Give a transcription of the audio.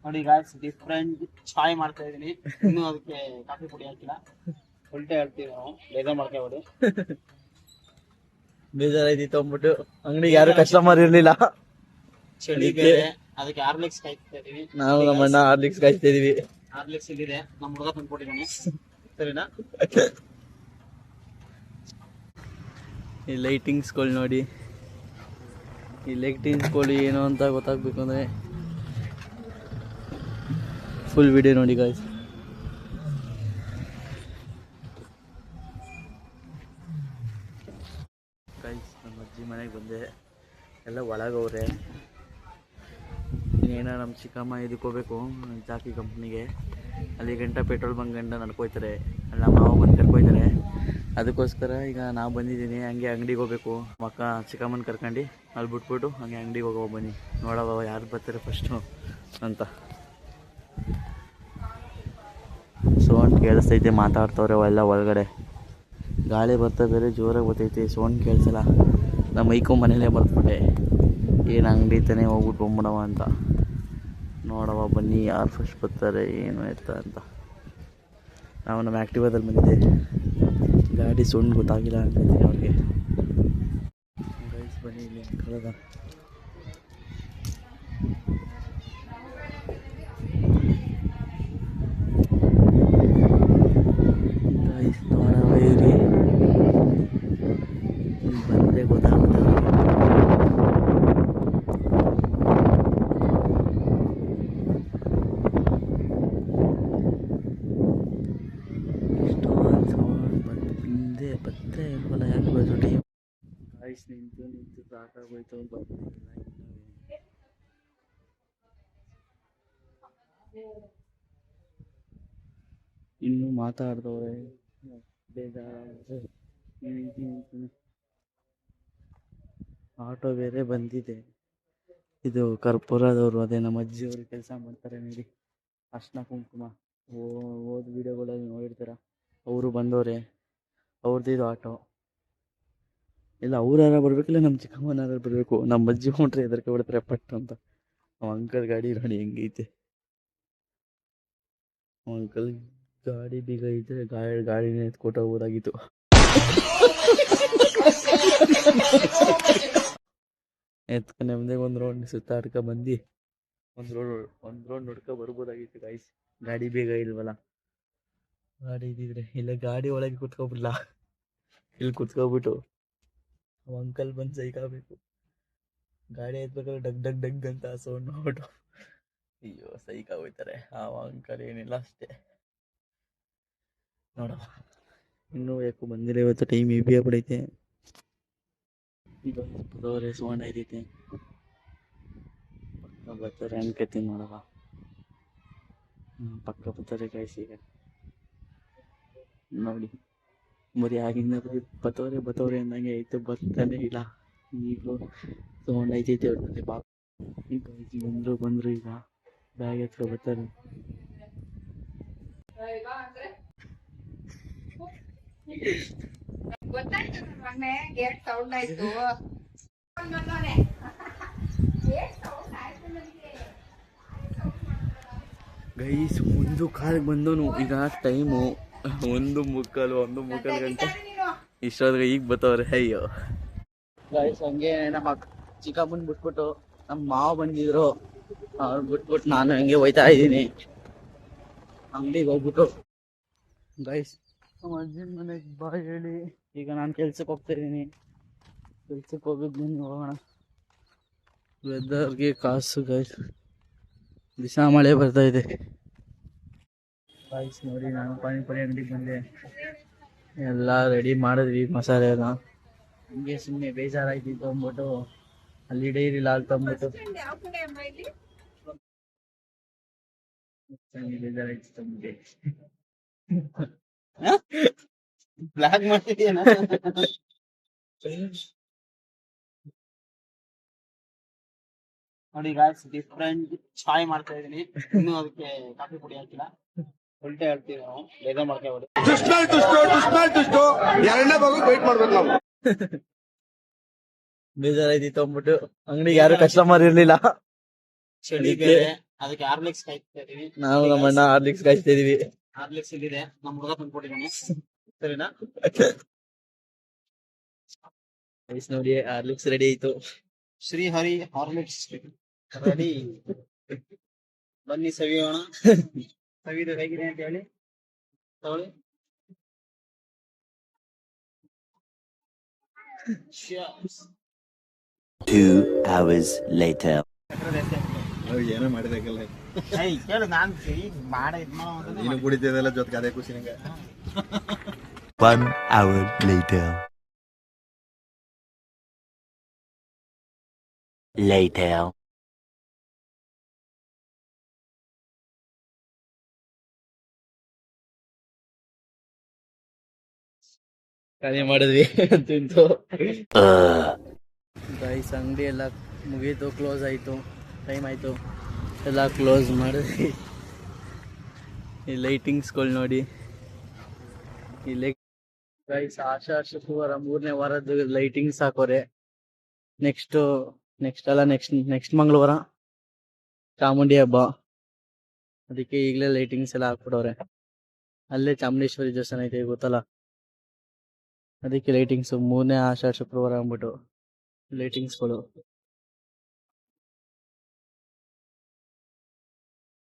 ನೋಡಿ guys, different ಚಾಯ್ ಮಾಡ್ತಾ ಇದೀನಿ. ಇನ್ನು ಅದಕ್ಕೆ ಕಾಫಿ ಪುಡಿ ಹಾಕಿಲ್ಲ. ಉಲ್ಟೆ ಹೇಳ್ತೀವಿ ನಾವು, ಬೇಜಾರ್ ಮಾಡ್ಕೊಬೇಡಿ. ಬೇಜಾರಾಯ್ತಿತ್ತು ಅಂದ್ಬಿಟ್ಟು ಅಂಗಡಿಗೆ ಯಾರು ಕಸ್ಟಮರ್ ಇರ್ಲಿಲ್ಲ. ಚಳಿ ಬೇರೆ, ಅದಕ್ಕೆ ಹಾರ್ಲಿಕ್ಸ್ ಕಾಯ್ತಾ ಇದೀವಿ. ನಾವು ನಮ್ಮ ಅಣ್ಣ ಹಾರ್ಲಿಕ್ಸ್ ಕಾಯ್ತಾ ಇದೀವಿ. ಹಾರ್ಲಿಕ್ಸ್ ಇಲ್ಲಿದೆ, ನಮ್ಮ ಹುಡುಗ ತಂದ್ಕೊಟ್ಟಿದ್ದಾನೆ. ಸರಿನಾ? ಈ ಲೈಟಿಂಗ್ಸ್ಗಳು ನೋಡಿ, ಈ ಲೈಟಿಂಗ್ಸ್ಗಳು ಏನು ಅಂತ ಗೊತ್ತಾಗ್ಬೇಕು ಅಂದ್ರೆ ಫುಲ್ ವಿಡಿಯೋ ನೋಡಿ ಗಾಯ್ಸ್. ನಮ್ಮ ಅಜ್ಜಿ ಮನೆಗೆ ಬಂದೆ, ಎಲ್ಲ ಒಳಗವ್ರೆ. ಇನ್ನೇನೋ ನಮ್ಮ ಚಿಕ್ಕಮ್ಮ ಇದಕ್ಕೆ ಹೋಗ್ಬೇಕು, ಜಾಕಿ ಕಂಪ್ನಿಗೆ. ಅಲ್ಲಿ ಗಂಟ ಪೆಟ್ರೋಲ್ ಬಂಕ್ ಗಂಟ ನಡ್ಕೊಯ್ತಾರೆ, ಅಲ್ಲ ಮಾವ ಬಂದು ಕರ್ಕೊಯ್ತಾರೆ. ಅದಕ್ಕೋಸ್ಕರ ಈಗ ನಾವು ಬಂದಿದ್ದೀನಿ. ಹಂಗೆ ಅಂಗಡಿಗೆ ಹೋಗ್ಬೇಕು, ಮಕ್ಕ ಚಿಕ್ಕಮ್ಮನ ಕರ್ಕೊಂಡು ಅಲ್ಲಿ ಬಿಟ್ಬಿಟ್ಟು ಹಂಗೆ ಅಂಗಡಿಗೆ ಹೋಗೋ ಬನ್ನಿ, ನೋಡವ ಯಾರು ಬರ್ತಾರೆ ಫಸ್ಟು ಅಂತ. ಸೌಂಡ್ ಕೇಳಿಸ್ತೈತೆ, ಮಾತಾಡ್ತವ್ರೆ ಎಲ್ಲ ಒಳಗಡೆ. ಗಾಳಿ ಬರ್ತಾ ಬೇರೆ ಜೋರಾಗಿ ಬರ್ತೈತೆ, ಸೌಂಡ್ ಕೇಳಿಸಲ್ಲ. ನಮ್ಮ ಮೈಕೋ ಮನೇಲೇ ಬರ್ತ್ಬಿಟ್ಟೆ, ಏನು ಅಂಗಡಿ ತಾನೇ ಹೋಗ್ಬಿಟ್ಟು ಬಂದ್ಬಿಡವ ಅಂತ. ನೋಡವ ಬನ್ನಿ ಯಾರು ಫಸ್ಟ್ ಬರ್ತಾರೆ ಏನು ಎತ್ತ ಅಂತ. ನಾವು ನಮ್ಮ ಆ್ಯಕ್ಟಿವಾದಲ್ಲಿ ಬಂದಿದ್ದೆ, ಗಾಡಿ ಸೌಂಡ್ ಗೊತ್ತಾಗಿಲ್ಲ ಅಂತಿದ್ದೀನಿ ಅವ್ರಿಗೆ. ಗೈಸ್ ಬನ್ನಿ ಇಲ್ಲಿ ಕಳೆದ ಗೈಸ್ ನೋಡವ ಇರಿ, ಬಂದರೆ ಗೊತ್ತಾಗುತ್ತೆ. ಬತ್ತೆ ಹೊಲ ಯಾಕೆ ಬಂದು ಟೈಮ್ ಗಾಯ್ಸ್ ನಿಂತು ನಿಂತು ಸಾಕಾಗೋಯ್ತು. ಇನ್ನೂ ಮಾತಾಡ್ದವ್ರೆ, ಬೇಜಾರಾಗುತ್ತೆ. ಆಟೋ ಬೇರೆ ಬಂದಿದೆ. ಇದು ಕರ್ಪೂರದವರು, ಅದೇ ನಮ್ಮ ಅಜ್ಜಿಯವರು ಕೆಲಸ ಮಾಡ್ತಾರೆ ನೋಡಿ, ಅರ್ಶಿನ ಕುಂಕುಮ. ಹೋದ ವಿಡಿಯೋಗಳಲ್ಲಿ ನೋಡಿರ್ತೀರ, ಅವರು ಬಂದವ್ರೆ. ಅವ್ರದ್ದು ಇದು ಆಟೋ. ಇಲ್ಲ ಅವ್ರಾರ ಬರ್ಬೇಕಿಲ್ಲ, ನಮ್ಮ ಚಿಕ್ಕಮ್ಮನಾರ ಬರಬೇಕು. ನಮ್ಮ ಅಜ್ಜಿ ಹೊಂಟ್ರೆ ಎದರ್ಕೆ ಬಿಡ್ತಾರೆ ಪಟ್ಟು ಅಂತ. ಅಂಕಲ್ ಗಾಡಿ ನೋಡಿ ಹೆಂಗೈತೆ. ಅಂಕಲ್ ಗಾಡಿ ಬೀಗ ಇದ್ರೆ ಗಾಡಿನೇ ಎತ್ಕೊಟ್ಟೋಗ್ಬೋದಾಗಿತ್ತು. ಎತ್ಕ ನೆಮ್ಮದಿಗೆ ಒಂದು ರೌಂಡ್ ಸುತ್ತಾಡ್ಕ ಬಂದು ಒಂದು ರೌಂಡ್ ನೋಡ್ಕೊ ಬರ್ಬೋದಾಗಿತ್ತು ಗಾಯ್ಸ್. ಗಾಡಿ ಬೇಗ ಇಲ್ವಲ್ಲ. ಗಾಡಿ ಇದ್ದಿದ್ರೆ ಇಲ್ಲ ಗಾಡಿ ಒಳಗೆ ಕುತ್ಕೊಬಿಡ್ಲ, ಇಲ್ಲಿ ಕುತ್ಕೊಬಿಟ್ಟು ಅಂಕಲ್ ಬಂದು ಸೈಕಾಗಬೇಕು. ಗಾಡಿ ಎತ್ಬೇಕಾದ್ರೆ ಡಗ್ ಡಗ್ ಡಗ್ ಅಂತ ಸೌಂಡ್ ಮಾಡ್ಬಿಟ್ಟು ಅಯ್ಯೋ ಸೈಕಾಗೋಯ್ತಾರೆ. ಆ ಅಂಕಲ್ ಏನಿಲ್ಲ ಅಷ್ಟೇ. ನೋಡವ ಇನ್ನೂ ಯಾಕೋ ಬಂದಿಲ್ಲ, ಇವತ್ತು ಟೈಮ್ ಹೆವಿ ಆಗ್ಬಿಡೈತೆ. ಈಗ ಬದವರೆ ಸೌಂಡ್ ಐತೈತೆ, ಪಕ್ಕ ಬರ್ತಾರೆ ಅನ್ಕತೀನಿ. ನೋಡವ ಪಕ್ಕ ಬರ್ತಾರೆ ಗಾಯ್ಸ್. ಈಗ ನೋಡಿ ಬರೀ ಆಗಿಂದ ಬರೀ ಬತ್ತವ್ರೆ ಅಂದಂಗೆ ಐತೆ, ಬರ್ತಾನೆ ಇಲ್ಲ. ಈಗ ಸೌಂಡ್ ಐತೈತೆ ಹೊರಟೆ ಬಾ. ಈಗ ಬಂದ್ರು ಈಗ ಬ್ಯಾಗ್ ಎತ್ಕೊ ಬರ್ತಾರೆ. ಗೈಸ್ 1:15 ಬಂದವನು, ಈಗ ಟೈಮು 1:45 ಗಂಟೆ. ಇಷ್ಟೊತ್ತಿಗೆ ಈಗ ಬತ್ತವ್ರೆ. ಅಯ್ಯೋ ಗೈಸ್ ಹಂಗೆ ನಮ್ಮ ಚಿಕ್ಕಮ್ಮನ್ ಬಿಟ್ಬಿಟ್ಟು ನಮ್ಮ ಮಾವ ಬಂದಿದ್ರು, ಅವ್ರು ಬಿಟ್ಬಿಟ್ಟು ನಾನು ಹಂಗೆ ಹೋಯ್ತಾ ಇದ್ದೀನಿ ಅಂಗಡಿಗೆ ಹೋಗ್ಬಿಟ್ಟು. ಗೈಸ್ ನಮ್ಮ ಅಜ್ಜನ ಮನೆಗೆ ಬಾ ಹೇಳಿ ಈಗ ನಾನು ಕೆಲ್ಸಕ್ಕೆ ಹೋಗ್ತಾ ಇದ್ದೀನಿ. ಕೆಲ್ಸಕ್ಕೆ ಹೋಗಿದ್ದು ಹೋಗೋಣ. ವೆದರ್ಗೆ ಕಾಸು ಗೈಸ್, ದಿವಸ ಮಳೆ ಬರ್ತಾ ಇದೆ. ಗೈಸ್ ನೋಡಿ ನಾನು ಪಾನಿಪುರಿ ಅಂಗಡಿಗೆ ಬಂದೆ, ಎಲ್ಲ ರೆಡಿ ಮಾಡಿದ್ವಿ ಮಸಾಲೆ ಎಲ್ಲ. ಹಂಗೆ ಸುಮ್ಮನೆ ಬೇಜಾರಾಯ್ತಿತ್ತು ಅಂದ್ಬಿಟ್ಟು ಅಲ್ಲಿ ಡೈರಿ ಲಾಲ್ ತಂದ್ಬಿಟ್ಟು ಬೇಜಾರಾಯ್ತಿತ್ತು ಅಂದ್ಬಿಟ್ಟು ಬ್ಲಾಗ್ ಮಾಡ್ತಿದ್ಯಾ? ನೋಡಿ ಗಾಯ್ಸ್, ಡಿಫ್ರೆಂಟ್ ಚಾಯ್ ಮಾಡ್ತಾ ಇದೀನಿ. ಇನ್ನು ಅದಕ್ಕೆ ಕಾಫಿ ಪುಡಿ ಹಾಕಿಲ್ಲ. ಉಲ್ಟೆ ಹೇಳ್ತೀವಿ ನಾವು, ಬೇಗ ಮಾಡ್ಕೊಬೇಡಿ. ಎರಡನೇ ಭಾಗ ವೇಟ್ ಮಾಡ್ಬೇಕು ನಾವು. ಬೇಜಾರಾಯ್ತಿತ್ತು ಅಂದ್ಬಿಟ್ಟು ಅಂಗಡಿಗೆ ಯಾರು ಕಸ್ಟಮರ್ ಇರ್ಲಿಲ್ಲ. ಚಳಿ ಅದಕ್ಕೆ ಬೇರೆ, ಅದಕ್ಕೆ ಹಾರ್ಲಿಕ್ಸ್ ಕಾಯ್ತಾ ಇದೀವಿ. ನಾವು ನಮ್ಮ ಅಣ್ಣ ಹಾರ್ಲಿಕ್ಸ್ ಕಾಯ್ತಾ ಇದೀವಿ. ಹಾರ್ಲಿಕ್ಸ್ ಇಲ್ಲಿದೆ, ನಮ್ಮ ಹುಡುಗ ತಂದ್ಕೊಟ್ಟಿದ್ದಾನೆ. ಸರಿನಾ? ಗೈಸ್ ನೋಡಿ ಹಾರ್ಲಿಕ್ಸ್ ರೆಡಿ ಆಯ್ತು. Srihari Horlicks ready. ಬನ್ನಿ ಸವಿಯೋಣ. ಸವಿದು ಹೇಗಿದೆ ಅಂತ ಹೇಳಿ ತಗೊಳ್ಳಿ. Cheers. 2 hours later. ಏನೋ ಮಾಡಿದಾಗಲ್ಲ ಏಯ್ ಕೇಳು, ನಾನ್ ಈಗ ಮಾಡ ಇದ್ ಮಾಡೋ ಅಂತಂದ್ರೆ ನೀನು ಕುಡಿತಿದ್ದೆಲ್ಲ ಜೊತೆಗೆ ಅದೇ ಖುಷಿ ನಂಗೆ. 1 hour later. Later. ಖಾಲಿ ಮಾಡಿದ್ವಿ ತಿಂತು. Ugh. ಗೈಸ್ ಅಂಗಡಿ ಎಲ್ಲ ಮುಗೀತು, ಕ್ಲೋಸ್ ಆಯಿತು, ಟೈಮ್ ಆಯಿತು, ಎಲ್ಲ ಕ್ಲೋಸ್ ಮಾಡಿದ್ವಿ. ಈ ಲೈಟಿಂಗ್ಸ್ಗಳು ನೋಡಿ, ಇಲ್ಲಿ ಗೈಸ್ ಆಶಾ ಶುಕ್ರವಾರ 3ನೇ ವಾರದ್ದು ಲೈಟಿಂಗ್ಸ್ ಹಾಕೋರೆ. ನೆಕ್ಸ್ಟ್ ಮಂಗಳವಾರ ಚಾಮುಂಡಿ ಹಬ್ಬ, ಅದಕ್ಕೆ ಈಗಲೇ ಲೈಟಿಂಗ್ಸ್ ಎಲ್ಲ ಹಾಕ್ಬಿಡೋರೆ. ಅಲ್ಲೇ ಚಾಮುಂಡೇಶ್ವರಿ ದೇವಸ್ಥಾನ ಐತೆ ಗೊತ್ತಲ್ಲ, ಅದಕ್ಕೆ ಲೈಟಿಂಗ್ಸು 3ನೇ ಆಷಾಢ ಶುಕ್ರವಾರ ಅಂದ್ಬಿಟ್ಟು ಲೈಟಿಂಗ್ಸ್ಗಳು.